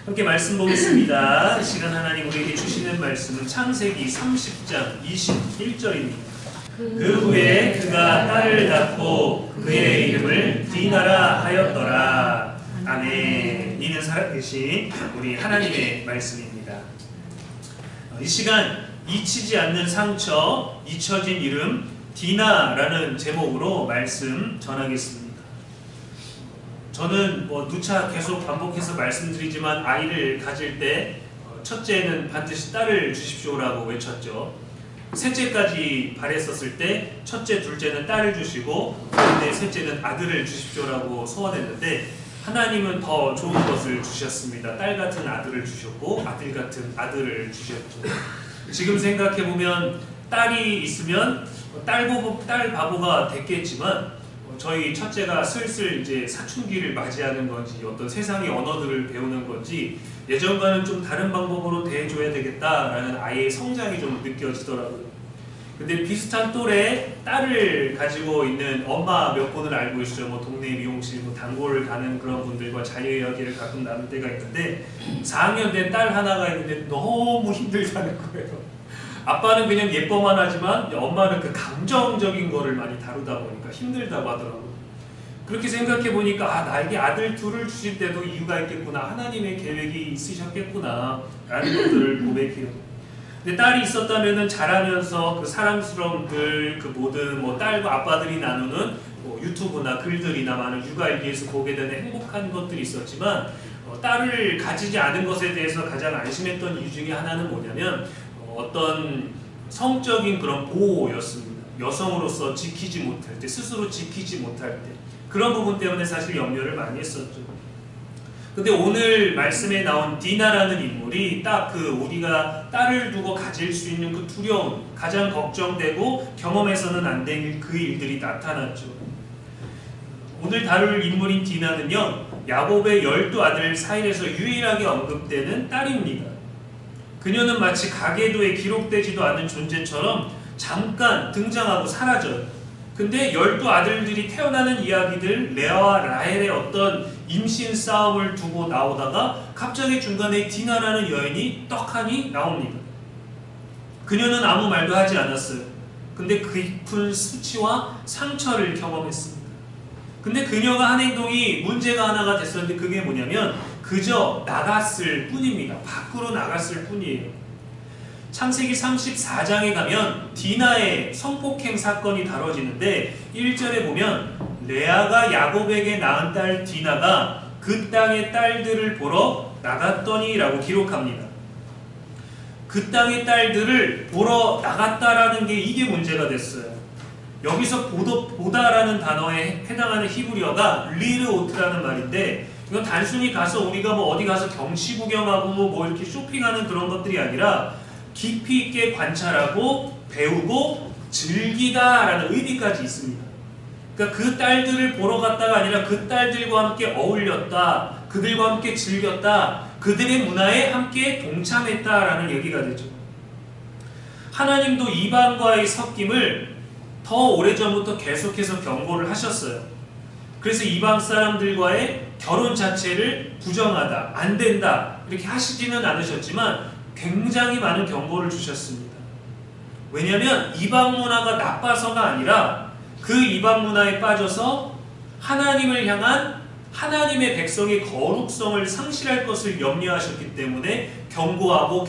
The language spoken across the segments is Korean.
함께 말씀 보겠습니다. 이 시간 하나님 우리에게 주시는 말씀은 창세기 30장 21절입니다. 그 후에 그가 딸을 낳고 그의 이름을 디나라 하였더라. 아멘. 이는 살아계신 우리 하나님의 말씀입니다. 이 시간 잊히지 않는 상처, 잊혀진 이름 디나라는 제목으로 말씀 전하겠습니다. 저는 누차 계속 반복해서 말씀드리지만 아이를 가질 때 첫째는 반드시 딸을 주십시오라고 외쳤죠. 셋째까지 바랬었을 때 첫째, 둘째는 딸을 주시고 그런데 셋째는 아들을 주십시오라고 소원했는데 하나님은 더 좋은 것을 주셨습니다. 딸 같은 아들을 주셨고 아들 같은 아들을 주셨죠. 지금 생각해보면 딸이 있으면 딸 바보가 됐겠지만 저희 첫째가 슬슬 이제 사춘기를 맞이하는 건지 어떤 세상의 언어들을 배우는 건지 예전과는 좀 다른 방법으로 대해줘야 되겠다라는 아이의 성장이 좀 느껴지더라고요. 근데 비슷한 또래 딸을 가지고 있는 엄마 몇 분을 알고 있어요. 동네 미용실, 단골을 가는 그런 분들과 자유이야기를 가끔 나눌 때가 있는데 4학년 된 딸 하나가 있는데 너무 힘들다는 거예요. 아빠는 그냥 예뻐만 하지만 엄마는 그 감정적인 거를 많이 다루다 보니까 힘들다고 하더라고요. 그렇게 생각해 보니까 나에게 아들 둘을 주실 때도 이유가 있겠구나, 하나님의 계획이 있으셨겠구나 라는 것들을 고백해요. 근데 딸이 있었다면 자라면서 그 사랑스러운 글, 그 모든 딸과 아빠들이 나누는 유튜브나 글들이나 많은 육아일기에서 보게 되는 행복한 것들이 있었지만 딸을 가지지 않은 것에 대해서 가장 안심했던 이유 중에 하나는 뭐냐면 어떤 성적인 그런 보호였습니다. 여성으로서 지키지 못할 때, 스스로 지키지 못할 때 그런 부분 때문에 사실 염려를 많이 했었죠. 근데 오늘 말씀에 나온 디나라는 인물이 딱 우리가 딸을 두고 가질 수 있는 그 두려움, 가장 걱정되고 경험해서는 안 될 그 일들이 나타났죠. 오늘 다룰 인물인 디나는요, 야곱의 12아들 사이에서 유일하게 언급되는 딸입니다. 그녀는 마치 가계도에 기록되지도 않은 존재처럼 잠깐 등장하고 사라져요. 근데 12아들들이 태어나는 이야기들, 레아와 라헬의 어떤 임신 싸움을 두고 나오다가 갑자기 중간에 디나라는 여인이 떡하니 나옵니다. 그녀는 아무 말도 하지 않았어요. 근데 깊은 수치와 상처를 경험했습니다. 근데 그녀가 한 행동이 문제가 하나가 됐었는데 그게 뭐냐면 그저 나갔을 뿐입니다. 밖으로 나갔을 뿐이에요. 창세기 34장에 가면 디나의 성폭행 사건이 다뤄지는데 1절에 보면 레아가 야곱에게 낳은 딸 디나가 그 땅의 딸들을 보러 나갔더니 라고 기록합니다. 그 땅의 딸들을 보러 나갔다라는 게 이게 문제가 됐어요. 여기서 보다라는 단어에 해당하는 히브리어가 리르오트라는 말인데 이건 단순히 가서 우리가 어디 가서 경치 구경하고 이렇게 쇼핑하는 그런 것들이 아니라 깊이 있게 관찰하고 배우고 즐기다라는 의미까지 있습니다. 그러니까 그 딸들을 보러 갔다가 아니라 그 딸들과 함께 어울렸다, 그들과 함께 즐겼다, 그들의 문화에 함께 동참했다라는 얘기가 되죠. 하나님도 이방과의 섞임을 더 오래전부터 계속해서 경고를 하셨어요. 그래서 이방 사람들과의 결혼 자체를 부정하다, 안 된다 이렇게 하시지는 않으셨지만 굉장히 많은 경고를 주셨습니다. 왜냐하면 이방 문화가 나빠서가 아니라 그 이방 문화에 빠져서 하나님을 향한 하나님의 백성의 거룩성을 상실할 것을 염려하셨기 때문에 경고하고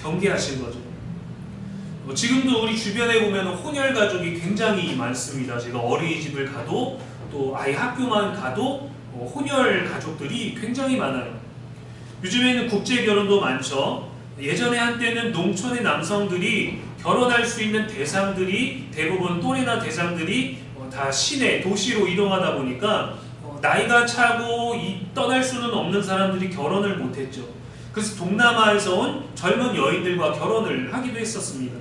경계하신 거죠. 지금도 우리 주변에 보면 혼혈 가족이 굉장히 많습니다. 제가 어린이집을 가도 또 아이 학교만 가도 혼혈 가족들이 굉장히 많아요. 요즘에는 국제 결혼도 많죠. 예전에 한때는 농촌의 남성들이 결혼할 수 있는 대상들이 대부분 또래나 대상들이 다 시내, 도시로 이동하다 보니까 나이가 차고 떠날 수는 없는 사람들이 결혼을 못했죠. 그래서 동남아에서 온 젊은 여인들과 결혼을 하기도 했었습니다.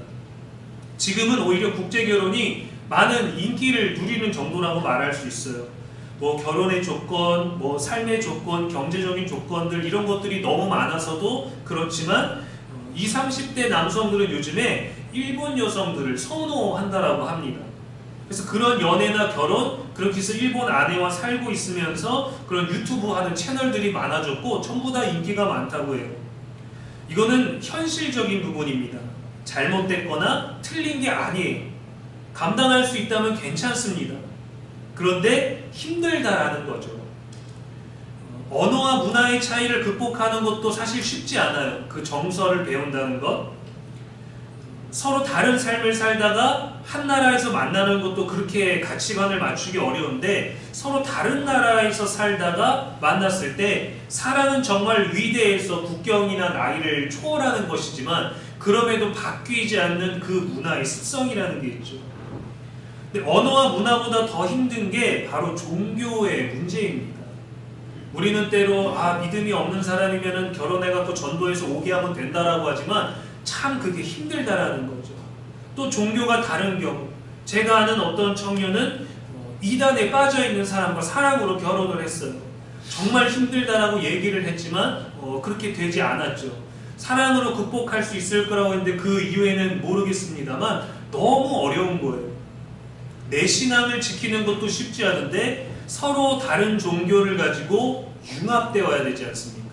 지금은 오히려 국제결혼이 많은 인기를 누리는 정도라고 말할 수 있어요. 결혼의 조건, 삶의 조건, 경제적인 조건들 이런 것들이 너무 많아서도 그렇지만 20, 30대 남성들은 요즘에 일본 여성들을 선호한다라고 합니다. 그래서 그런 연애나 결혼, 그렇게 해서 일본 아내와 살고 있으면서 그런 유튜브 하는 채널들이 많아졌고 전부 다 인기가 많다고 해요. 이거는 현실적인 부분입니다. 잘못됐거나 틀린 게 아니에요. 감당할 수 있다면 괜찮습니다. 그런데 힘들다라는 거죠. 언어와 문화의 차이를 극복하는 것도 사실 쉽지 않아요. 그 정서를 배운다는 것. 서로 다른 삶을 살다가 한 나라에서 만나는 것도 그렇게 가치관을 맞추기 어려운데, 서로 다른 나라에서 살다가 만났을 때 사랑은 정말 위대해서 국경이나 나이를 초월하는 것이지만 그럼에도 바뀌지 않는 그 문화의 습성이라는 게 있죠. 근데 언어와 문화보다 더 힘든 게 바로 종교의 문제입니다. 우리는 때로 믿음이 없는 사람이면 결혼해갖고 전도해서 오게 하면 된다라고 하지만 참 그게 힘들다라는 거죠. 또 종교가 다른 경우, 제가 아는 어떤 청년은 이단에 빠져있는 사람과 사랑으로 결혼을 했어요. 정말 힘들다라고 얘기를 했지만 그렇게 되지 않았죠. 사랑으로 극복할 수 있을 거라고 했는데 그 이후에는 모르겠습니다만 너무 어려운 거예요. 내 신앙을 지키는 것도 쉽지 않은데 서로 다른 종교를 가지고 융합되어야 되지 않습니까?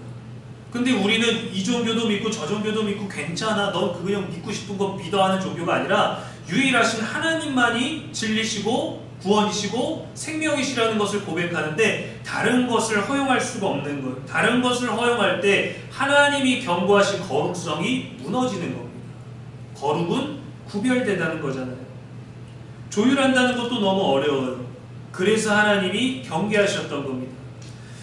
근데 우리는 이 종교도 믿고 저 종교도 믿고 괜찮아, 너 그냥 믿고 싶은 거 믿어 하는 종교가 아니라 유일하신 하나님만이 진리시고 구원이시고 생명이시라는 것을 고백하는데 다른 것을 허용할 수가 없는 거예요. 다른 것을 허용할 때 하나님이 경고하신 거룩성이 무너지는 겁니다. 거룩은 구별되다는 거잖아요. 조율한다는 것도 너무 어려워요. 그래서 하나님이 경계하셨던 겁니다.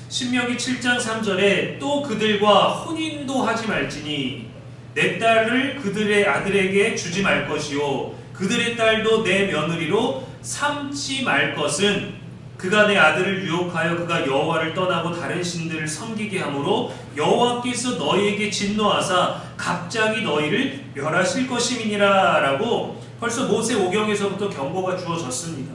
신명기 7장 3절에 또 그들과 혼인도 하지 말지니 내 딸을 그들의 아들에게 주지 말 것이요 그들의 딸도 내 며느리로 삼지 말 것은 그가 내 아들을 유혹하여 그가 여호와를 떠나고 다른 신들을 섬기게 하므로 여호와께서 너희에게 진노하사 갑자기 너희를 멸하실 것임이니라 라고 벌써 모세 오경에서부터 경고가 주어졌습니다.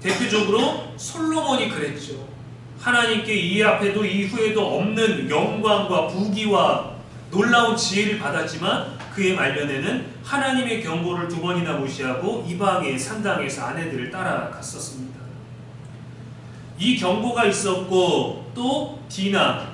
대표적으로 솔로몬이 그랬죠. 하나님께 이 앞에도 이후에도 없는 영광과 부귀와 놀라운 지혜를 받았지만 그의 말년에는 하나님의 경고를 2번이나 무시하고 이방의 산당에서 아내들을 따라갔었습니다. 이 경고가 있었고 또 디나,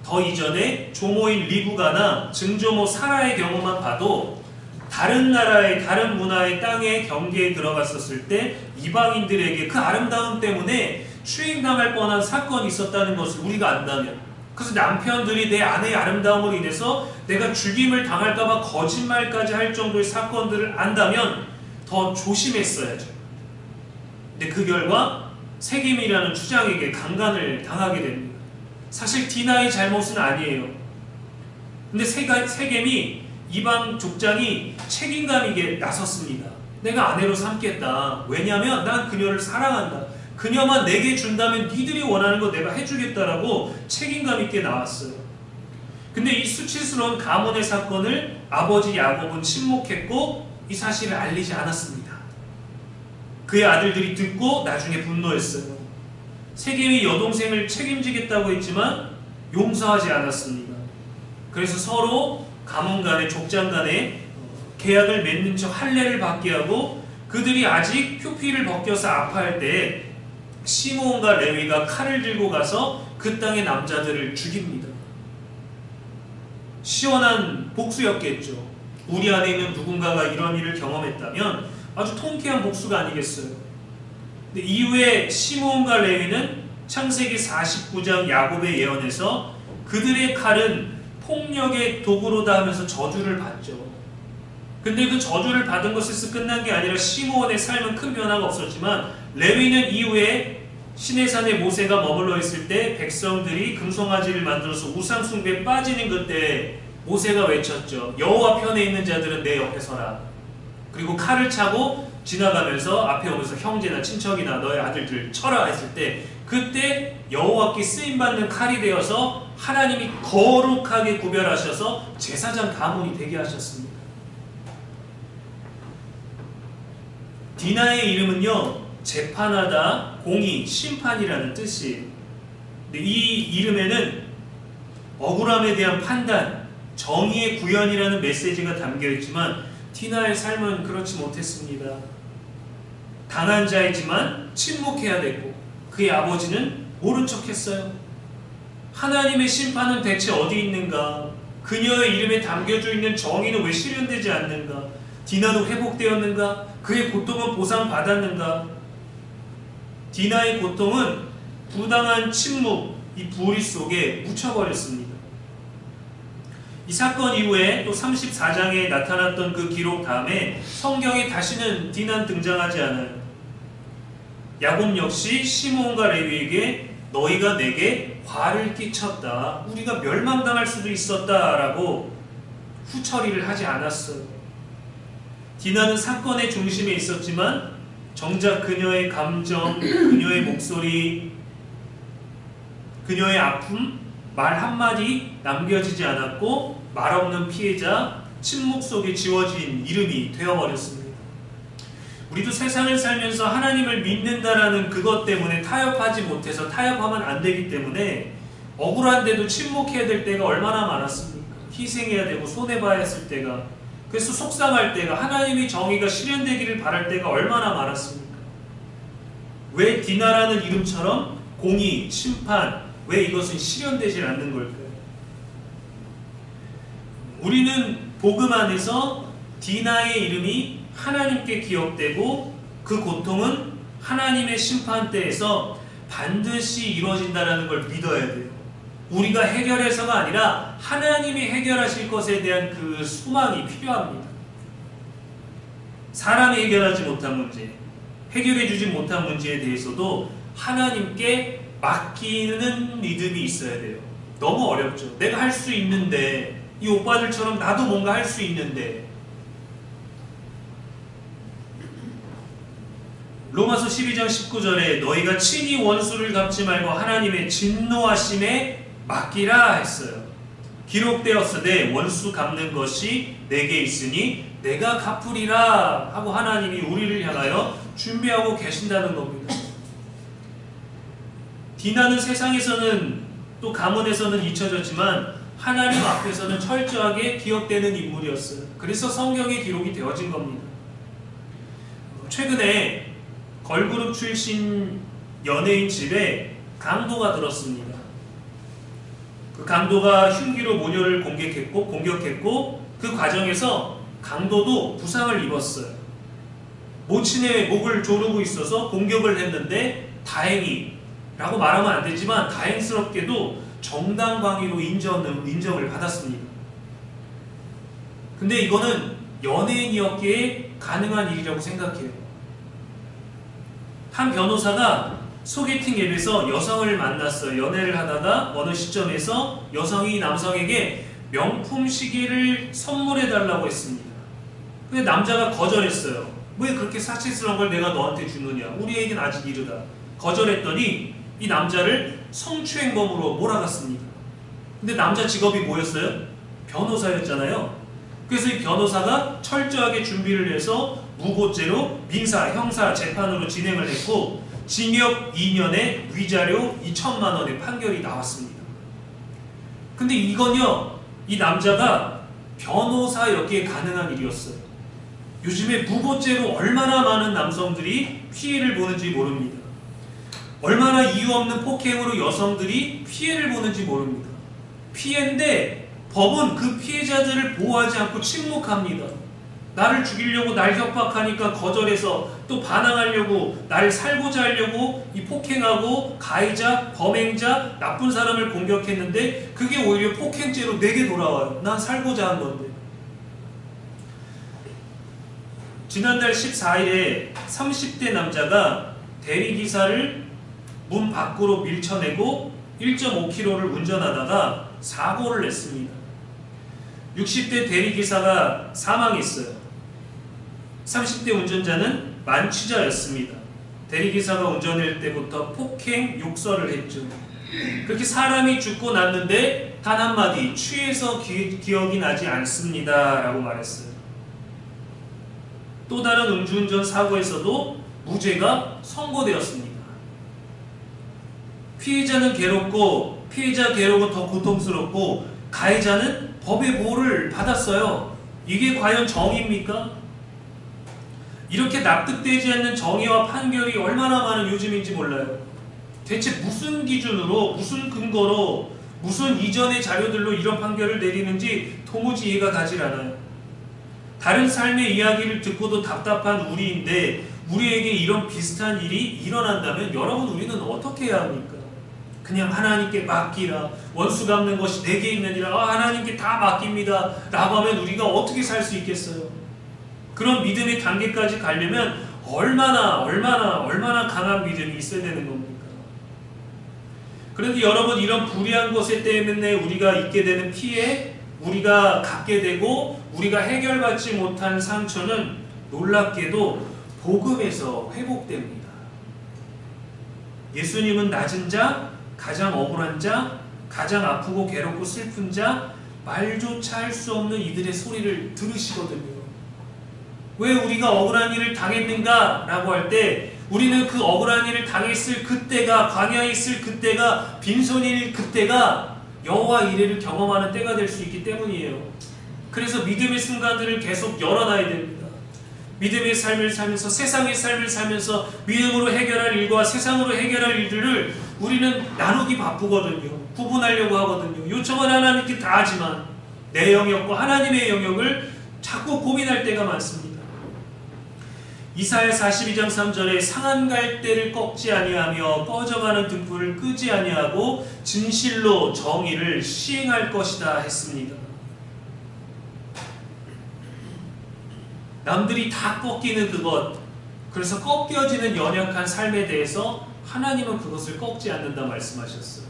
더 이전에 조모인 리브가나 증조모 사라의 경우만 봐도 다른 나라의 다른 문화의 땅에 경계에 들어갔었을 때 이방인들에게 그 아름다움 때문에 추행당할 뻔한 사건이 있었다는 것을 우리가 안다면, 그래서 남편들이 내 아내의 아름다움으로 인해서 내가 죽임을 당할까봐 거짓말까지 할 정도의 사건들을 안다면 더 조심했어야죠. 근데 그 결과 세겜이라는 주장에게 강간을 당하게 됩니다. 사실 디나의 잘못은 아니에요. 근데 세겜이 이방 족장이 책임감 있게 나섰습니다. 내가 아내로 삼겠다. 왜냐하면 난 그녀를 사랑한다. 그녀만 내게 준다면 니들이 원하는 거 내가 해주겠다라고 책임감 있게 나왔어요. 근데 이 수치스러운 가문의 사건을 아버지 야곱은 침묵했고 이 사실을 알리지 않았습니다. 그의 아들들이 듣고 나중에 분노했어요. 세겜이 여동생을 책임지겠다고 했지만 용서하지 않았습니다. 그래서 서로 가문 간에 족장 간에 계약을 맺는 척 할례를 받게 하고 그들이 아직 표피를 벗겨서 아파할 때 시므온과 레위가 칼을 들고 가서 그 땅의 남자들을 죽입니다. 시원한 복수였겠죠. 우리 안에 있는 누군가가 이런 일을 경험했다면 아주 통쾌한 복수가 아니겠어요. 근데 이후에 시므온과 레위는 창세기 49장 야곱의 예언에서 그들의 칼은 폭력의 도구로다 하면서 저주를 받죠. 근데 그 저주를 받은 것에서 끝난 게 아니라 시므온의 삶은 큰 변화가 없었지만 레위는 이후에 시내산에 모세가 머물러 있을 때 백성들이 금송아지를 만들어서 우상 숭배에 빠지는 그때 모세가 외쳤죠. 여호와 편에 있는 자들은 내 옆에 서라. 그리고 칼을 차고 지나가면서 앞에 오면서 형제나 친척이나 너의 아들들 쳐라 했을 때 그때 여호와께 쓰임받는 칼이 되어서 하나님이 거룩하게 구별하셔서 제사장 가문이 되게 하셨습니다. 디나의 이름은요, 재판하다, 공의, 심판이라는 뜻이에요. 근데 이 이름에는 억울함에 대한 판단, 정의의 구현이라는 메시지가 담겨 있지만 디나의 삶은 그렇지 못했습니다. 당한 자이지만 침묵해야 되고 그의 아버지는 모른 척했어요. 하나님의 심판은 대체 어디 있는가? 그녀의 이름에 담겨져 있는 정의는 왜 실현되지 않는가? 디나도 회복되었는가? 그의 고통은 보상받았는가? 디나의 고통은 부당한 침묵, 이 부리 속에 묻혀버렸습니다. 이 사건 이후에 또 34장에 나타났던 그 기록 다음에 성경에 다시는 디나는 등장하지 않아요. 야곱 역시 시몬과 레위에게 너희가 내게 화를 끼쳤다, 우리가 멸망당할 수도 있었다 라고 후처리를 하지 않았어요. 디나는 사건의 중심에 있었지만 정작 그녀의 감정, 그녀의 목소리, 그녀의 아픔, 말 한마디 남겨지지 않았고 말없는 피해자, 침묵 속에 지워진 이름이 되어버렸습니다. 우리도 세상을 살면서 하나님을 믿는다라는 그것 때문에 타협하지 못해서, 타협하면 안 되기 때문에 억울한데도 침묵해야 될 때가 얼마나 많았습니까? 희생해야 되고 손해봐야 했을 때가, 그래서 속상할 때가, 하나님의 정의가 실현되기를 바랄 때가 얼마나 많았습니까? 왜 디나라는 이름처럼 공의, 심판, 왜 이것은 실현되지 않는 걸까요? 우리는 복음 안에서 디나의 이름이 하나님께 기억되고 그 고통은 하나님의 심판대에서 반드시 이루어진다는 걸 믿어야 돼요. 우리가 해결해서가 아니라 하나님이 해결하실 것에 대한 그 소망이 필요합니다. 사람이 해결하지 못한 문제, 해결해주지 못한 문제에 대해서도 하나님께 맡기는 믿음이 있어야 돼요. 너무 어렵죠. 내가 할 수 있는데, 이 오빠들처럼 나도 뭔가 할 수 있는데. 로마서 12장 19절에 너희가 친히 원수를 갚지 말고 하나님의 진노하심에 맡기라 했어요. 기록되었으되 원수 갚는 것이 내게 있으니 내가 갚으리라 하고 하나님이 우리를 향하여 준비하고 계신다는 겁니다. 디나는 세상에서는 또 가문에서는 잊혀졌지만 하나님 앞에서는 철저하게 기억되는 인물이었어요. 그래서 성경에 기록이 되어진 겁니다. 최근에 걸그룹 출신 연예인 집에 강도가 들었습니다. 그 강도가 흉기로 모녀를 공격했고 그 과정에서 강도도 부상을 입었어요. 모친의 목을 조르고 있어서 공격을 했는데 다행히 라고 말하면 안 되지만 다행스럽게도 정당방위로 인정을 받았습니다. 근데 이거는 연예인이었기에 가능한 일이라고 생각해요. 한 변호사가 소개팅 앱에서 여성을 만났어요. 연애를 하다가 어느 시점에서 여성이 남성에게 명품 시계를 선물해달라고 했습니다. 근데 남자가 거절했어요. 왜 그렇게 사치스러운 걸 내가 너한테 주느냐, 우리에겐 아직 이르다. 거절했더니 이 남자를 성추행범으로 몰아갔습니다. 근데 남자 직업이 뭐였어요? 변호사였잖아요. 그래서 이 변호사가 철저하게 준비를 해서 무고죄로 민사, 형사 재판으로 진행을 했고 징역 2년에 위자료 2천만 원의 판결이 나왔습니다. 근데 이건요, 이 남자가 변호사였기에 가능한 일이었어요. 요즘에 무고죄로 얼마나 많은 남성들이 피해를 보는지 모릅니다. 얼마나 이유 없는 폭행으로 여성들이 피해를 보는지 모릅니다. 피해인데 법은 그 피해자들을 보호하지 않고 침묵합니다. 나를 죽이려고 날 협박하니까 거절해서 또 반항하려고, 날 살고자 하려고 이 폭행하고 가해자, 범행자, 나쁜 사람을 공격했는데 그게 오히려 폭행죄로 내게 돌아와요. 난 살고자 한 건데. 지난달 14일에 30대 남자가 대리기사를 문 밖으로 밀쳐내고 1.5km를 운전하다가 사고를 냈습니다. 60대 대리기사가 사망했어요. 30대 운전자는 만취자였습니다. 대리기사가 운전할 때부터 폭행 욕설을 했죠. 그렇게 사람이 죽고 났는데 단 한마디 취해서 기억이 나지 않습니다 라고 말했어요. 또 다른 음주운전 사고에서도 무죄가 선고되었습니다. 피해자는 괴롭고 피해자 괴롭은 더 고통스럽고 가해자는 법의 보호를 받았어요. 이게 과연 정의입니까? 이렇게 납득되지 않는 정의와 판결이 얼마나 많은 요즘인지 몰라요. 대체 무슨 기준으로, 무슨 근거로, 무슨 이전의 자료들로 이런 판결을 내리는지 도무지 이해가 가질 않아요. 다른 삶의 이야기를 듣고도 답답한 우리인데 우리에게 이런 비슷한 일이 일어난다면 여러분 우리는 어떻게 해야 합니까? 그냥 하나님께 맡기라, 원수 갚는 것이 내게 있느니라, 하나님께 다 맡깁니다 라고 하면 우리가 어떻게 살 수 있겠어요? 그런 믿음의 단계까지 가려면 얼마나 강한 믿음이 있어야 되는 겁니까? 그런데 여러분, 이런 불의한 것에 때문에 우리가 입게 되는 피해, 우리가 갖게 되고 우리가 해결받지 못한 상처는 놀랍게도 복음에서 회복됩니다. 예수님은 낮은 자, 가장 억울한 자, 가장 아프고 괴롭고 슬픈 자, 말조차 할 수 없는 이들의 소리를 들으시거든요. 왜 우리가 억울한 일을 당했는가? 라고 할 때 우리는 그 억울한 일을 당했을 그때가, 광야에 있을 그때가, 빈손일 그때가 여호와 이레를 경험하는 때가 될 수 있기 때문이에요. 그래서 믿음의 순간들을 계속 열어놔야 됩니다. 믿음의 삶을 살면서, 세상의 삶을 살면서 믿음으로 해결할 일과 세상으로 해결할 일들을 우리는 나누기 바쁘거든요. 구분하려고 하거든요. 요청은 하나님께 다 하지만 내 영역과 하나님의 영역을 자꾸 고민할 때가 많습니다. 이사야 42장 3절에 상한 갈대를 꺾지 아니하며 꺼져가는 등불을 끄지 아니하고 진실로 정의를 시행할 것이다 했습니다. 남들이 다 꺾이는 그것, 그래서 꺾여지는 연약한 삶에 대해서 하나님은 그것을 꺾지 않는다 말씀하셨어요.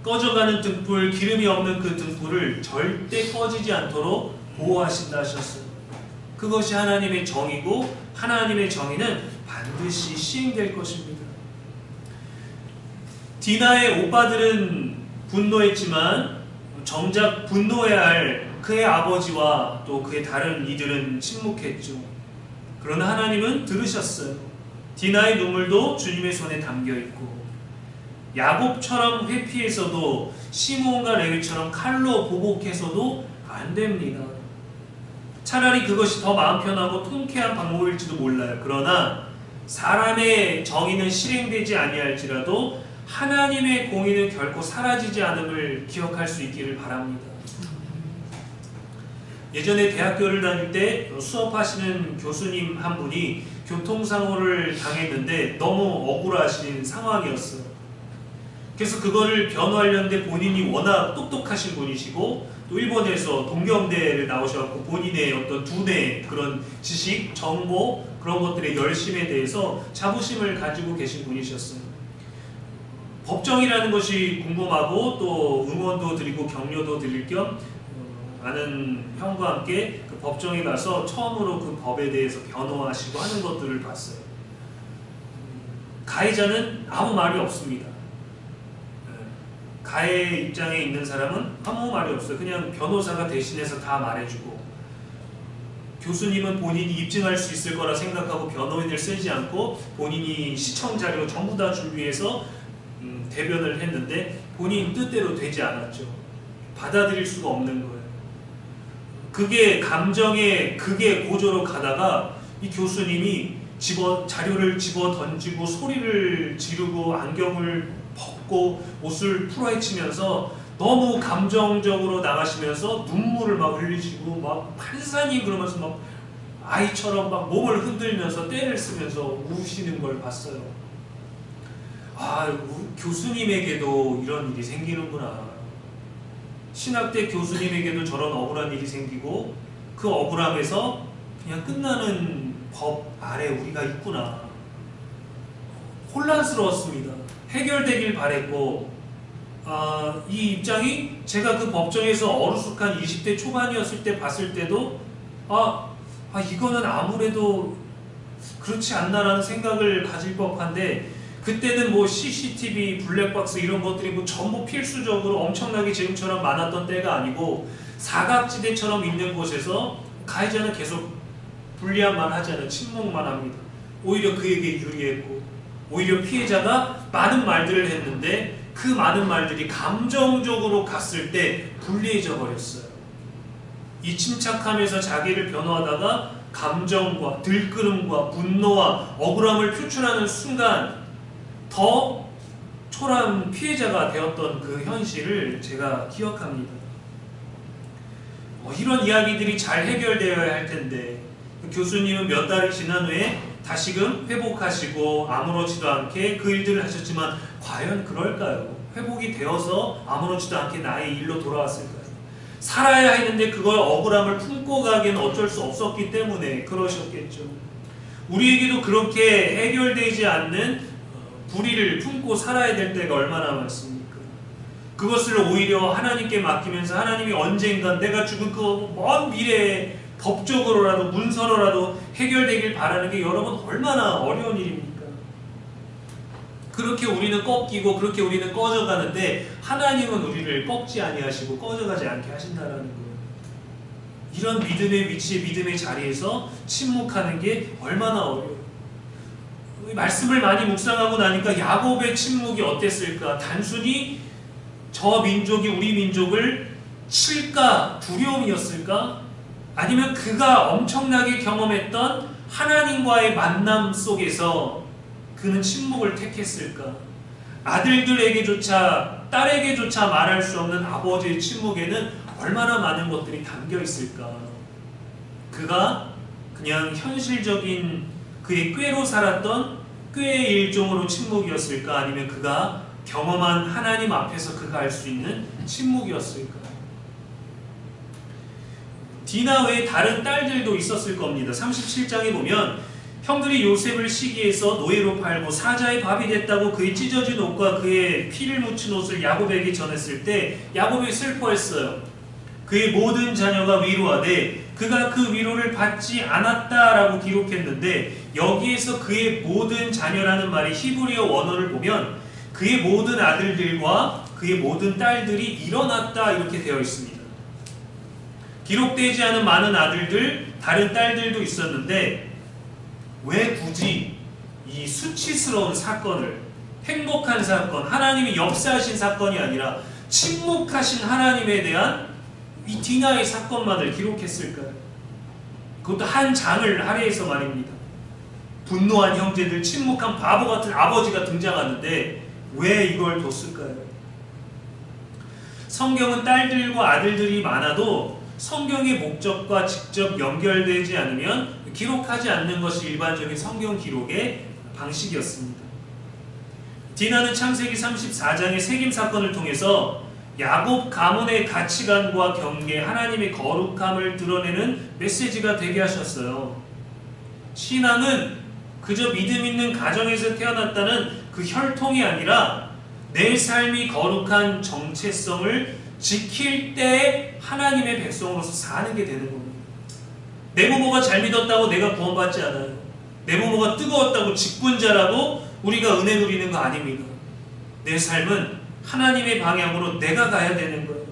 꺼져가는 등불, 기름이 없는 그 등불을 절대 꺼지지 않도록 보호하신다 하셨어요. 그것이 하나님의 정의고 하나님의 정의는 반드시 시행될 것입니다. 디나의 오빠들은 분노했지만 정작 분노해야 할 그의 아버지와 또 그의 다른 이들은 침묵했죠. 그러나 하나님은 들으셨어요. 디나의 눈물도 주님의 손에 담겨있고 야곱처럼 회피해서도 시므온과 레위처럼 칼로 보복해서도 안 됩니다. 차라리 그것이 더 마음 편하고 통쾌한 방법일지도 몰라요. 그러나 사람의 정의는 실행되지 아니할지라도 하나님의 공의는 결코 사라지지 않음을 기억할 수 있기를 바랍니다. 예전에 대학교를 다닐 때 수업하시는 교수님 한 분이 교통사고를 당했는데 너무 억울하신 상황이었어요. 그래서 그거를 변호하려는데 본인이 워낙 똑똑하신 분이시고 또 일본에서 동경대를 나오셔서 본인의 어떤 두뇌 그런 지식, 정보 그런 것들의 열심에 대해서 자부심을 가지고 계신 분이셨어요. 법정이라는 것이 궁금하고 또 응원도 드리고 격려도 드릴 겸 아는 형과 함께 그 법정에 가서 처음으로 그 법에 대해서 변호하시고 하는 것들을 봤어요. 가해자는 아무 말이 없습니다. 가해 입장에 있는 사람은 아무 말이 없어요. 그냥 변호사가 대신해서 다 말해주고, 교수님은 본인이 입증할 수 있을 거라 생각하고 변호인을 쓰지 않고 본인이 시청 자료 전부 다 준비해서 대변을 했는데 본인 뜻대로 되지 않았죠. 받아들일 수가 없는 거예요. 그게 감정의 극의 고조로 가다가 이 교수님이 자료를 집어 던지고 소리를 지르고 안경을 벗고 옷을 풀어헤치면서 너무 감정적으로 나가시면서 눈물을 막 흘리시고 막 판사님 그러면서 막 아이처럼 막 몸을 흔들면서 떼를 쓰면서 우시는 걸 봤어요. 아, 교수님에게도 이런 일이 생기는구나. 신학대 교수님에게도 저런 억울한 일이 생기고 그 억울함에서 그냥 끝나는 법 아래 우리가 있구나. 혼란스러웠습니다. 해결되길 바랬고, 이 입장이 제가 그 법정에서 어루숙한 20대 초반이었을 때 봤을 때도 이거는 아무래도 그렇지 않나라는 생각을 가질 법한데, 그때는 뭐 CCTV, 블랙박스 이런 것들이 뭐 전부 필수적으로 엄청나게 지금처럼 많았던 때가 아니고 사각지대처럼 있는 곳에서 가해자는 계속 불리한 말 하지 않아요. 침묵만 합니다. 오히려 그에게 유리했고, 오히려 피해자가 많은 말들을 했는데 그 많은 말들이 감정적으로 갔을 때 불리해져 버렸어요. 이 침착하면서 자기를 변호하다가 감정과 들끓음과 분노와 억울함을 표출하는 순간 더 초라한 피해자가 되었던 그 현실을 제가 기억합니다. 이런 이야기들이 잘 해결되어야 할 텐데 교수님은 몇 달이 지난 후에 다시금 회복하시고 아무렇지도 않게 그 일들을 하셨지만 과연 그럴까요? 회복이 되어서 아무렇지도 않게 나의 일로 돌아왔을까요? 살아야 했는데 그걸 억울함을 품고 가기엔 어쩔 수 없었기 때문에 그러셨겠죠. 우리에게도 그렇게 해결되지 않는 불의를 품고 살아야 될 때가 얼마나 많습니까? 그것을 오히려 하나님께 맡기면서 하나님이 언젠간 내가 죽은 그 먼 미래에 법적으로라도 문서로라도 해결되길 바라는 게 여러분 얼마나 어려운 일입니까? 그렇게 우리는 꺾이고 그렇게 우리는 꺼져가는데 하나님은 우리를 꺾지 아니하시고 꺼져가지 않게 하신다라는 거예요. 이런 믿음의 위치에 믿음의 자리에서 침묵하는 게 얼마나 어려워요. 말씀을 많이 묵상하고 나니까 야곱의 침묵이 어땠을까? 단순히 저 민족이 우리 민족을 칠까 두려움이었을까? 아니면 그가 엄청나게 경험했던 하나님과의 만남 속에서 그는 침묵을 택했을까? 아들들에게조차 딸에게조차 말할 수 없는 아버지의 침묵에는 얼마나 많은 것들이 담겨 있을까? 그가 그냥 현실적인 그의 꾀로 살았던 꾀의 일종으로 침묵이었을까? 아니면 그가 경험한 하나님 앞에서 그가 할 수 있는 침묵이었을까? 디나 외에 다른 딸들도 있었을 겁니다. 37장에 보면 형들이 요셉을 시기해서 노예로 팔고 사자의 밥이 됐다고 그의 찢어진 옷과 그의 피를 묻힌 옷을 야곱에게 전했을 때 야곱이 슬퍼했어요. 그의 모든 자녀가 위로하되 그가 그 위로를 받지 않았다라고 기록했는데 여기에서 그의 모든 자녀라는 말이 히브리어 원어를 보면 그의 모든 아들들과 그의 모든 딸들이 일어났다 이렇게 되어 있습니다. 기록되지 않은 많은 아들들, 다른 딸들도 있었는데 왜 굳이 이 수치스러운 사건을, 행복한 사건, 하나님이 역사하신 사건이 아니라 침묵하신 하나님에 대한 이 디나의 사건만을 기록했을까요? 그것도 한 장을 할애해서 말입니다. 분노한 형제들, 침묵한 바보 같은 아버지가 등장하는데 왜 이걸 뒀을까요? 성경은 딸들과 아들들이 많아도 성경의 목적과 직접 연결되지 않으면 기록하지 않는 것이 일반적인 성경 기록의 방식이었습니다. 디나는 창세기 34장의 세김 사건을 통해서 야곱 가문의 가치관과 경계, 하나님의 거룩함을 드러내는 메시지가 되게 하셨어요. 신앙은 그저 믿음 있는 가정에서 태어났다는 그 혈통이 아니라 내 삶이 거룩한 정체성을 지킬 때 하나님의 백성으로서 사는 게 되는 겁니다. 내 부모가 잘 믿었다고 내가 구원받지 않아요. 내 부모가 뜨거웠다고 직분자라고 우리가 은혜 누리는 거 아닙니다. 내 삶은 하나님의 방향으로 내가 가야 되는 거예요.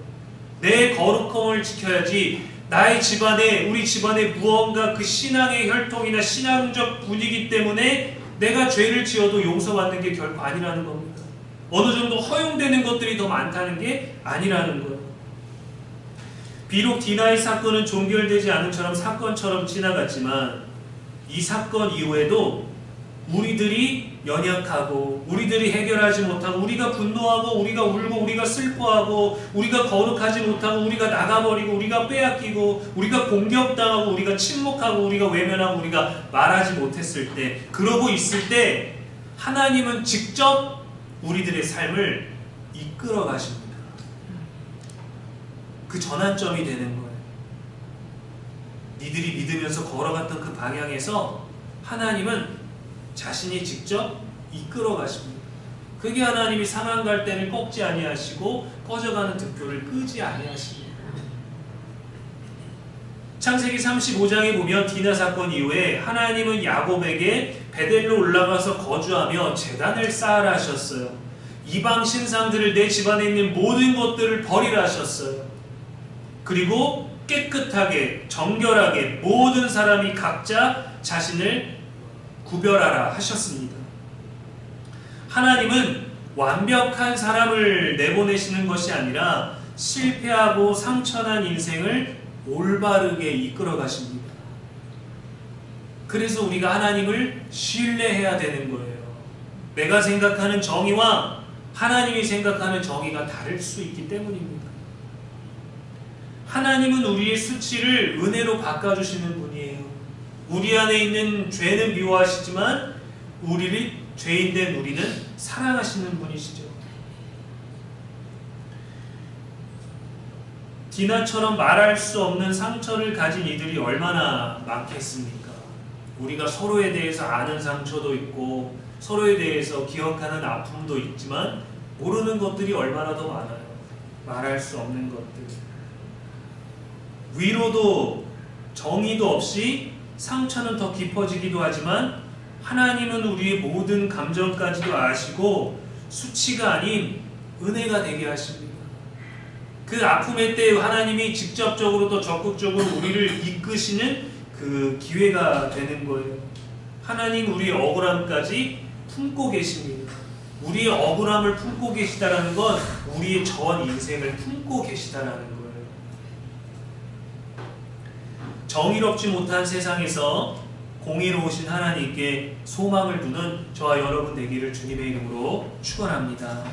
내 거룩함을 지켜야지 나의 집안에, 우리 집안에 무언가 그 신앙의 혈통이나 신앙적 분위기 때문에 내가 죄를 지어도 용서받는 게 결코 아니라는 겁니다. 어느 정도 허용되는 것들이 더 많다는 게 아니라는 거예요. 비록 디나의 사건은 종결되지 않은 사건처럼 지나갔지만 이 사건 이후에도 우리들이 연약하고 우리들이 해결하지 못하고 우리가 분노하고 우리가 울고 우리가 슬퍼하고 우리가 거룩하지 못하고 우리가 나가버리고 우리가 빼앗기고 우리가 공격당하고 우리가 침묵하고 우리가 외면하고 우리가 말하지 못했을 때 그러고 있을 때 하나님은 직접 우리들의 삶을 이끌어 가십니다. 그 전환점이 되는 거예요. 니들이 믿으면서 걸어갔던 그 방향에서 하나님은 자신이 직접 이끌어 가십니다. 그게 하나님이 상한 갈대를 꺾지 아니하시고 꺼져가는 득표를 끄지 아니하십니다. 창세기 35장에 보면 디나 사건 이후에 하나님은 야곱에게 베델로 올라가서 거주하며 제단을 쌓으라 하셨어요. 이방 신상들을 내 집안에 있는 모든 것들을 버리라 하셨어요. 그리고 깨끗하게 정결하게 모든 사람이 각자 자신을 구별하라 하셨습니다. 하나님은 완벽한 사람을 내보내시는 것이 아니라 실패하고 상처난 인생을 올바르게 이끌어 가십니다. 그래서 우리가 하나님을 신뢰해야 되는 거예요. 내가 생각하는 정의와 하나님이 생각하는 정의가 다를 수 있기 때문입니다. 하나님은 우리의 수치를 은혜로 바꿔주시는 분이에요. 우리 안에 있는 죄는 미워하시지만 우리를 죄인된 우리는 사랑하시는 분이시죠. 디나처럼 말할 수 없는 상처를 가진 이들이 얼마나 많겠습니까? 우리가 서로에 대해서 아는 상처도 있고 서로에 대해서 기억하는 아픔도 있지만 모르는 것들이 얼마나 더 많아요. 말할 수 없는 것들. 위로도 정의도 없이 상처는 더 깊어지기도 하지만 하나님은 우리의 모든 감정까지도 아시고 수치가 아닌 은혜가 되게 하십니다. 그 아픔의 때 하나님이 직접적으로 또 적극적으로 우리를 이끄시는 그 기회가 되는 거예요. 하나님 우리의 억울함까지 품고 계십니다. 우리의 억울함을 품고 계시다라는 건 우리의 전 인생을 품고 계시다라는 거예요. 정의롭지 못한 세상에서 공의로우신 하나님께 소망을 두는 저와 여러분 되기를 주님의 이름으로 축원합니다.